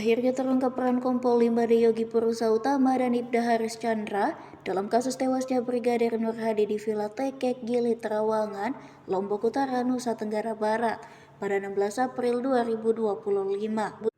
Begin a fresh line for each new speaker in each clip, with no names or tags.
Akhirnya terungkap peran Kompol Limade Yogi Purusa Utama dan Ibda Haris Chandra dalam kasus tewasnya Brigadir Nur Hadi di Villa Tekek, Gili Trawangan, Lombok Utara, Nusa Tenggara Barat pada 16 April 2025.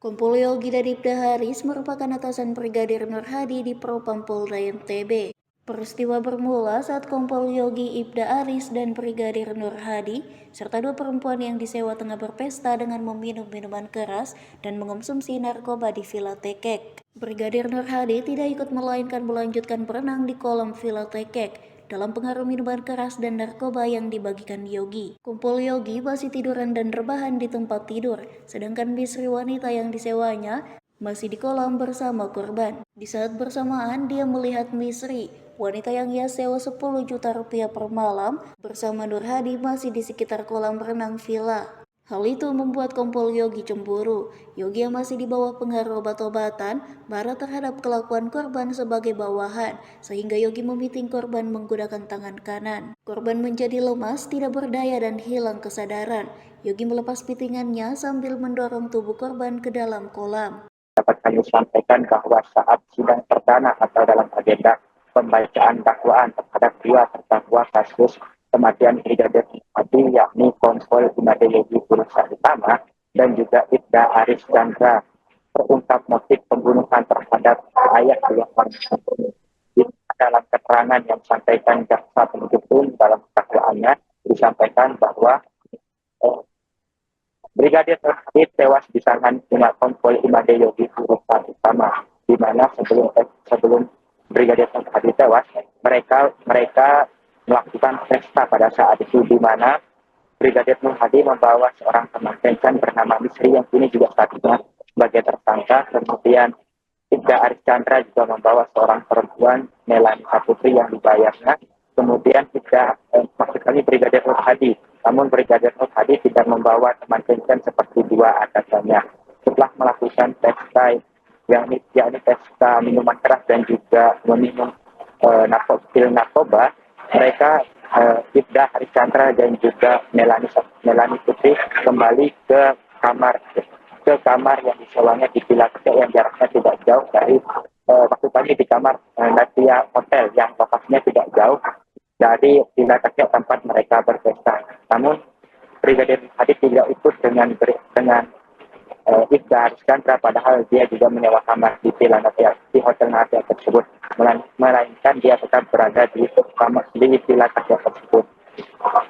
Kompol Yogi dan Ibda Haris merupakan atasan Brigadir Nur Hadi di Propam Polda NTB. Peristiwa bermula saat Kompol Yogi, Ibda Aris, dan Brigadir Nur Hadi serta dua perempuan yang disewa tengah berpesta dengan meminum minuman keras dan mengonsumsi narkoba di Villa Tekek. Brigadir Nur Hadi tidak ikut melainkan melanjutkan berenang di kolam Villa Tekek dalam pengaruh minuman keras dan narkoba yang dibagikan Yogi. Kompol Yogi masih tiduran dan rebahan di tempat tidur, sedangkan istri wanita yang disewanya masih di kolam bersama korban. Di saat bersamaan dia melihat Misri, wanita yang ia sewa 10 juta rupiah per malam, bersama Nur Hadi masih di sekitar kolam renang villa. Hal itu membuat Kompol Yogi cemburu. Yogi yang masih di bawah pengaruh obat-obatan marah terhadap kelakuan korban sebagai bawahan, sehingga Yogi memiting korban menggunakan tangan kanan. Korban menjadi lemas, tidak berdaya dan hilang kesadaran. Yogi melepas pitingannya sambil mendorong tubuh korban ke dalam kolam.
Dapat kami sampaikan bahwa saat sidang perdana atau dalam agenda pembacaan dakwaan terhadap dua terdakwa kasus kematian Brigadir Hadi, yakni Kompol Limade Yogi Purusa Utama dan juga Ibda Aris Chandra, terungkap motif pembunuhan terhadap ayah dua korban. Dalam keterangan yang disampaikan jaksa penuntut umum dalam dakwaannya disampaikan bahwa Brigadir Nur Hadi tewas di tangan Kompol Limade Yogi Purusa Utama, di mana sebelum Brigadir Nur Hadi tewas, mereka melakukan pesta pada saat itu, di mana Brigadir Nur Hadi membawa seorang teman kencan bernama Misri yang kini juga statusnya sebagai tersangka. Kemudian Ibda Aris Chandra juga membawa seorang perempuan, Melani Saputri, yang dibayarnya. Kemudian Brigadir Nur Hadi. Namun Brigadir Nur Hadi tidak membawa teman kencan seperti dua atasannya. Setelah melakukan pesta yakni pesta minuman keras dan juga meminum narkoba, mereka Ibda Haris Chandra dan juga Melani Putri kembali ke kamar yang disewanya di Villa Tekek yang jaraknya tidak jauh dari maksudnya di kamar Natia Hotel yang lokasinya tidak jauh dari Villa Tekek tempat mereka berpesta. Namun Brigadir Hadi tidak ikut dengan Ibda Haris Chandra, padahal dia juga menyewa kamar di Villa Natia, di Hotel Natia tersebut, melainkan dia tetap berada di Villa Tekek tersebut.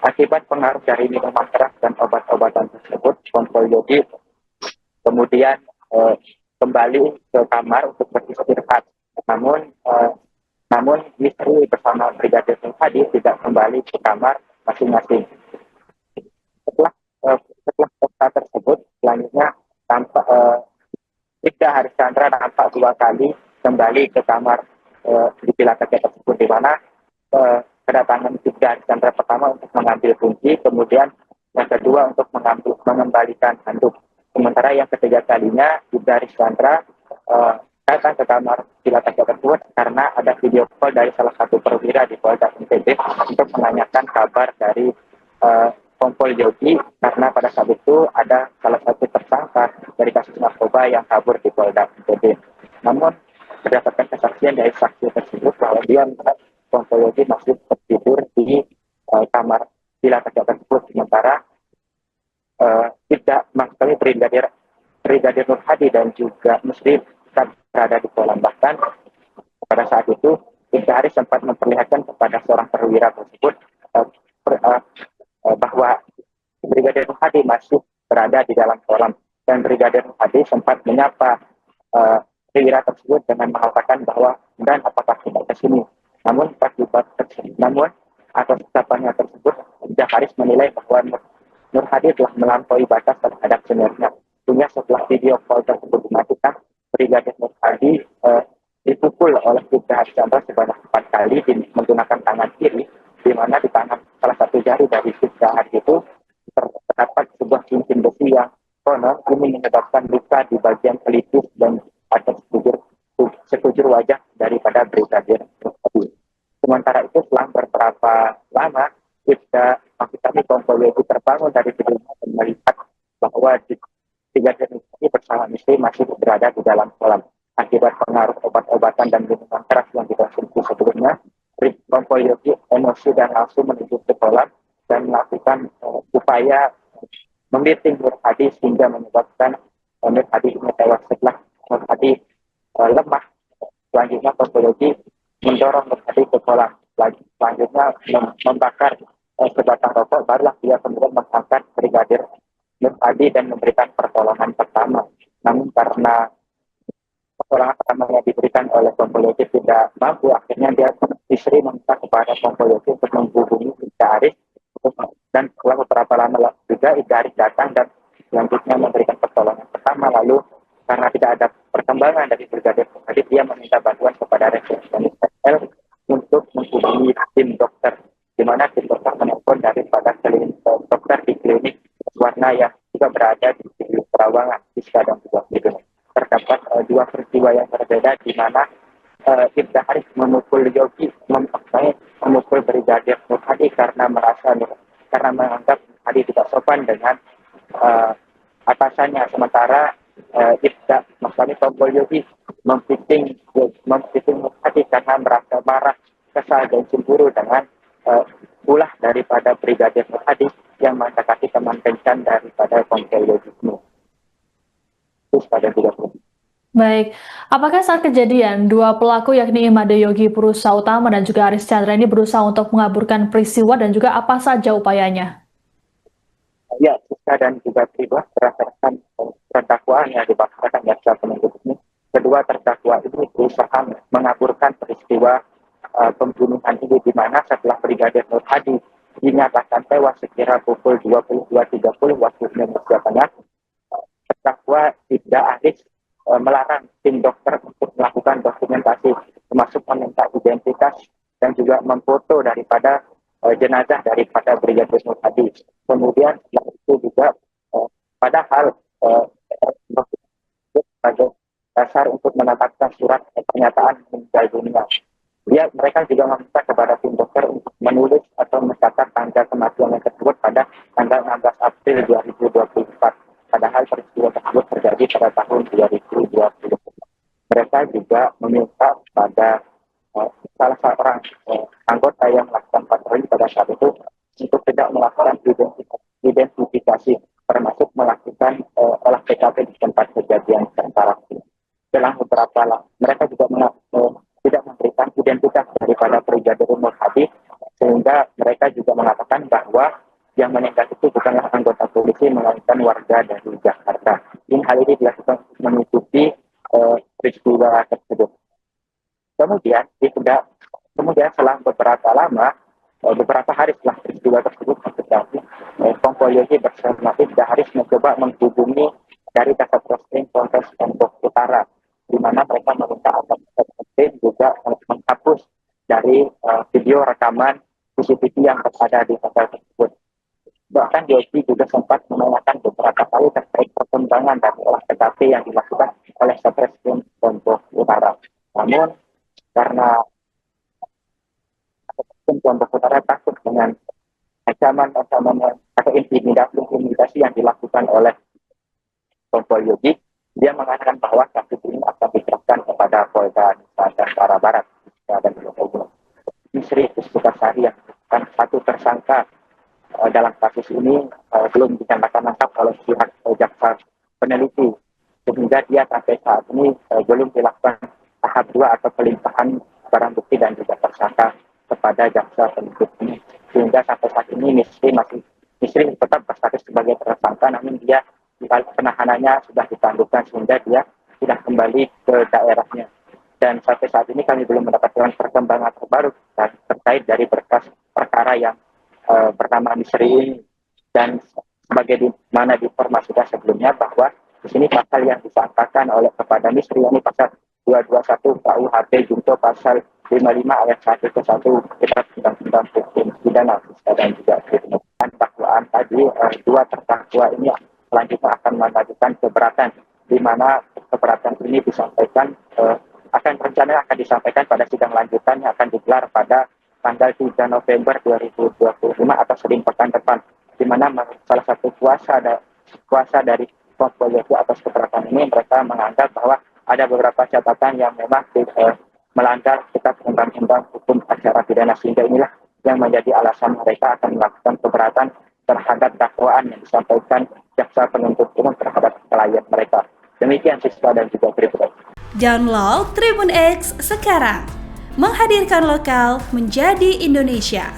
Akibat pengaruh dari minuman keras dan obat-obatan tersebut, Kompol Yogi kemudian kembali ke kamar untuk beristirahat. Namun Misri bersama Brigadir Nur Hadi tidak kembali ke kamar masing-masing. Setelah pesta tersebut, selanjutnya Ibda Haris Chandra nampak dua kali kembali ke kamar di Villa Tekek tersebut, di mana kedatangan Ibda Haris Chandra pertama untuk mengambil kunci, kemudian yang kedua untuk mengembalikan handuk. Sementara yang ketiga kalinya Ibda Haris Chandra datang ke kamar Villa Tekek tersebut karena ada video call dari salah satu perwira di Polda NTB untuk menanyakan kabar dari Kompol Yogi, karena pada saat itu ada salah satu tersangka dari kasus narkoba yang kabur di Polda NTB. Namun berdasarkan kesaksian dari saksi tersebut bahwa dia melihat Kompol Yogi masih tertidur di kamar Villa Tekek tersebut, sementara Brigadir Nur Hadi dan juga Muslim berada di kolam. Bahkan pada saat itu Ibda Haris sempat memperlihatkan kepada seorang perwira tersebut bahwa Brigadir Nur Hadi masih berada di dalam kolam, dan Brigadir Nur Hadi sempat menyapa perwira tersebut dengan mengatakan bahwa dan apakah tidak ke sini. Namun atas ucapannya tersebut, Ibda Haris menilai bahwa Nur Hadi telah melampaui batas terhadap seniornya. Sehingga setelah video call tersebut dimatikan, Brigadir Nur Hadi dipukul oleh Ibda Haris Chandra sebanyak 4 kali menggunakan tangan kiri, di mana di tangan salah satu jari dari Ibda Haris itu terdapat sebuah cincin besi yang konon ini menyebabkan luka di bagian pelipis dan pada sekujur wajah daripada Brigadir Nur Hadi. Sementara itu selang beberapa lama, Kompol Yogi terbangun dari tidurnya dan melihat bahwa Brigadir Nur Hadi bersama istri masih berada di dalam kolam. Akibat pengaruh obat-obatan dan minuman keras yang dikonsumsi sebelumnya, Kompol Yogi emosi dan langsung menuju ke kolam dan melakukan upaya membiting Nur Hadi sehingga menyebabkan Nur Hadi ini tewas. Setelah Nur Hadi lemah, selanjutnya Kompol Yogi mendorong Nur Hadi ke kolam. Selanjutnya membakar sebatang rokok, barulah dia kemudian mengangkat Brigadir Nur Hadi dan memberikan pertolongan pertama. Namun karena pertolongan pertama yang diberikan oleh Kompol Yogi tidak mampu, akhirnya dia istri meminta kepada Kompol Yogi untuk menghubungi Ida Aris, dan setelah beberapa lama juga Ida Aris datang dan selanjutnya memberikan pertolongan pertama. Lalu karena tidak ada perkembangan dari Brigadir Nur Hadi, dia meminta bantuan kepada resepsionis SL untuk menghubungi tim dokter, di mana tim dokter menelpon daripada klinik dokter di klinik Warna yang juga berada di Terawangan, Siska dan juga Sidon. Terdapat dua peristiwa yang berbeda, di mana Ibda Aris memukul Yogi, memukul Brigadir Nur Hadi karena menganggap Hadi tidak sopan dengan atasannya, sementara Ibda maksudnya Kompol Yogi mempiting Nur Hadi karena merasa marah, kesal dan cemburu dengan ulah daripada Brigadir Nur Hadi yang mendekati teman kencan daripada Kompol Yogi. Terus pada 30.
Baik, apakah saat kejadian dua pelaku yakni Imade Yogi Purusautama dan juga Aris Chandra ini berusaha untuk mengaburkan peristiwa dan juga apa saja upayanya?
Ya, Siska dan juga Triba berdasarkan perdakwaan yang dibacakan jaksa penuntut ini, kedua terdakwa ini berusaha mengaburkan peristiwa pembunuhan ini, di mana setelah Brigadir Nur Hadi dinyatakan tewas sekira pukul 22.30 waktu Indonesia Tengah, terdakwa Ibda Aris melarang tim dokter untuk melakukan dokumentasi, termasuk meminta identitas dan juga memfoto daripada jenazah daripada Brigadir Nur Hadi. Kemudian setelah itu juga padahal sebagai dasar untuk menetapkan surat pernyataan meninggal dunia, mereka juga meminta kepada tim dokter untuk menulis atau mencatat tanggal kematian yang tersebut pada tanggal 16 April 2024. Padahal peristiwa tersebut terjadi pada tahun 2020. Mereka juga meminta pada salah seorang anggota yang melakukan patroli pada saat itu untuk tidak melakukan identifikasi, termasuk melakukan olah TKP di tempat kejadian perkara. Dalam beberapa mereka juga tidak memberikan identitas daripada Brigadir Nur Hadi, sehingga mereka juga mengatakan bahwa yang meninggal itu bukanlah anggota polisi, melainkan warga dari Jakarta. Hal ini dilakukan untuk menutupi peristiwa tersebut. Kemudian setelah beberapa hari setelah peristiwa tersebut terjadi, Kompol Yogi bersama Ibda Aris mencoba menghubungi dari Kasat Reskrim Polres Lombok Utara, di mana mereka meminta agar Kasat Reskrim juga menghapus dari video rekaman CCTV yang berada di hotel tersebut. Bahkan Yogi juga sempat menanyakan beberapa kali terkait perkembangan dari olah TKP yang dilakukan oleh Satreskrim Lombok Utara. Namun karena Satreskrim Lombok Utara takut dengan ancaman atau intimidasi yang dilakukan oleh Kompol Yogi, dia mengatakan bahwa kasus ini akan diserahkan kepada Polda Nusa Barat dan Misri Puspukasari yang bukan satu tersangka dalam kasus ini belum dinyatakan lengkap oleh pihak jaksa peneliti, sehingga dia sampai saat ini belum dilakukan tahap 2 atau pelimpahan barang bukti dan juga tersangka kepada jaksa penuntut ini, sehingga sampai saat ini Misri tetap berstatus sebagai tersangka, namun dia penahanannya sudah ditangguhkan sehingga dia sudah kembali ke daerahnya. Dan sampai saat ini kami belum mendapatkan perkembangan terbaru terkait dari berkas perkara yang bernama Misri ini, dan sebagai di mana diinformasikan sebelumnya bahwa di sini pasal yang disangkakan oleh kepada Misri ini pasal 221 KUHP junto pasal 55 ayat 1 ke 1 Kitab Undang-Undang Hukum Pidana dan juga dan dakwaan tadi dua terdakwa ini selanjutnya akan mengajukan keberatan, di mana keberatan ini disampaikan rencananya akan disampaikan pada sidang lanjutan yang akan digelar pada tanggal 3 November 2025 atau Senin pekan depan, di mana salah satu kuasa dari Kompol Yogi atas keterangan ini, mereka menganggap bahwa ada beberapa catatan yang memang melanggar kitab undang-undang hukum acara pidana, sehingga inilah yang menjadi alasan mereka akan melakukan keberatan terhadap dakwaan yang disampaikan jaksa penuntut umum terhadap klien mereka. Demikian siswa dan juga Tribun.
Download Tribun X sekarang, menghadirkan lokal menjadi Indonesia.